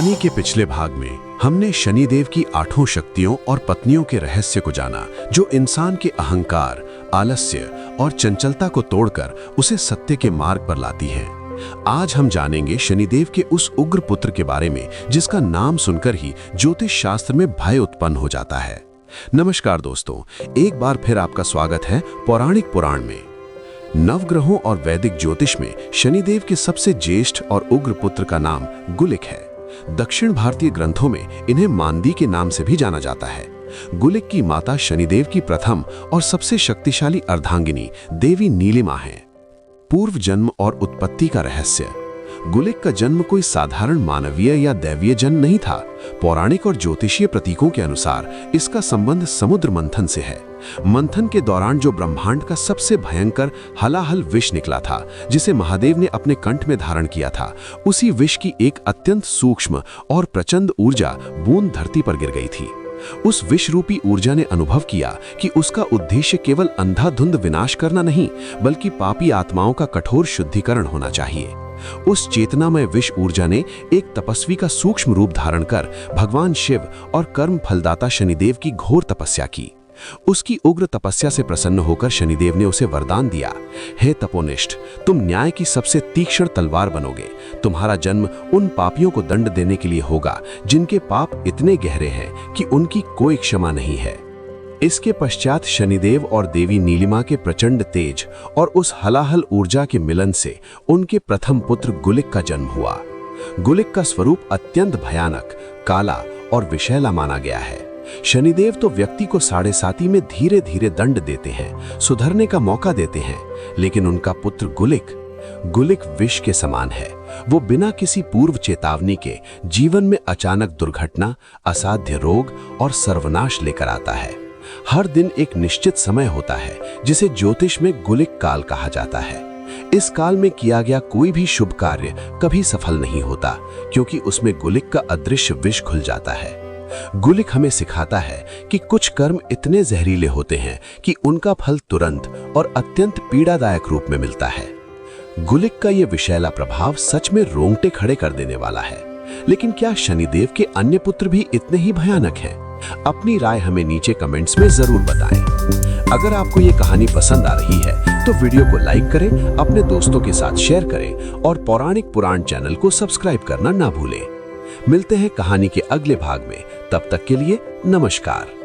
कहानी के पिछले भाग में हमने शनिदेव की 8 शक्तियों और पत्नियों के रहस्य को जाना, जो इंसान के अहंकार, आलस्य और चंचलता को तोड़कर उसे सत्य के मार्ग पर लाती हैं। आज हम जानेंगे शनिदेव के उस उग्र पुत्र के बारे में जिसका नाम सुनकर ही ज्योतिष शास्त्र में भय उत्पन्न हो जाता है। नमस्कार दोस्तों, एक बार फिर आपका स्वागत है पौराणिक पुराण में। नवग्रहों और वैदिक ज्योतिष में शनिदेव के सबसे ज्येष्ठ और उग्र पुत्र का नाम गुलिक है। दक्षिण भारतीय ग्रंथों में इन्हें मांदी के नाम से भी जाना जाता है। गुलिक की माता शनिदेव की प्रथम और सबसे शक्तिशाली अर्धांगिनी देवी नीलिमा है। पूर्व जन्म और उत्पत्ति का रहस्य। गुलिक का जन्म कोई साधारण मानवीय या दैवीय जन्म नहीं था। पौराणिक और ज्योतिषीय प्रतीकों के अनुसार इसका संबंध समुद्र मंथन से है। मंथन के दौरान जो ब्रह्मांड का सबसे भयंकर हलाहल विष निकला था, जिसे महादेव ने अपने कंठ में धारण किया था, उसी विष की एक अत्यंत सूक्ष्म और प्रचंड ऊर्जा बूंद धरती पर गिर गई थी। उस विष रूपी ऊर्जा ने अनुभव किया कि उसका उद्देश्य केवल अंधाधुंध विनाश करना नहीं, बल्कि पापी आत्माओं का कठोर शुद्धिकरण होना चाहिए। उस चेतनामय विष ऊर्जा ने एक तपस्वी का सूक्ष्म रूप धारण कर भगवान शिव और कर्म फलदाता शनिदेव की घोर तपस्या की। उसकी उग्र तपस्या से प्रसन्न होकर शनिदेव ने उसे वरदान दिया, हे तपोनिष्ठ, तुम न्याय की सबसे तीक्ष्ण तलवार बनोगे। तुम्हारा जन्म उन पापियों को दंड देने के लिए होगा जिनके पाप इतने गहरे हैं कि उनकी कोई क्षमा नहीं है। इसके पश्चात शनिदेव और देवी नीलिमा के प्रचंड तेज और उस हलाहल ऊर्जा के मिलन से उनके प्रथम पुत्र गुलिक का जन्म हुआ। गुलिक का स्वरूप अत्यंत भयानक, काला और विषैला माना गया है। शनिदेव तो व्यक्ति को साढ़े साती में धीरे धीरे दंड देते हैं, सुधरने का मौका देते हैं, लेकिन उनका पुत्र गुलिक विष के समान है। वो बिना किसी पूर्व चेतावनी के जीवन में अचानक दुर्घटना, असाध्य रोग और सर्वनाश लेकर आता है। हर दिन एक निश्चित समय होता है जिसे ज्योतिष में गुलिक काल कहा जाता है। इस काल में किया गया कोई भी शुभ कार्य कभी सफल नहीं होता, क्योंकि उसमें गुलिक का अदृश्य विष घुल जाता है। गुलिक हमें सिखाता है कि कुछ कर्म इतने जहरीले होते हैं कि उनका फल तुरंत और अत्यंत पीड़ादायक रूप में मिलता है। गुलिक का यह विषैला प्रभाव सच में रोंगटे खड़े कर देने वाला है। लेकिन क्या शनिदेव के अन्य पुत्र भी इतने ही भयानक हैं? अपनी राय हमें नीचे कमेंट्स में जरूर बताएं। अगर आपको ये कहानी पसंद आ रही है तो वीडियो को लाइक करें, अपने दोस्तों के साथ शेयर करें और पौराणिक पुराण चैनल को सब्सक्राइब करना ना भूलें। मिलते हैं कहानी के अगले भाग में। तब तक के लिए नमस्कार।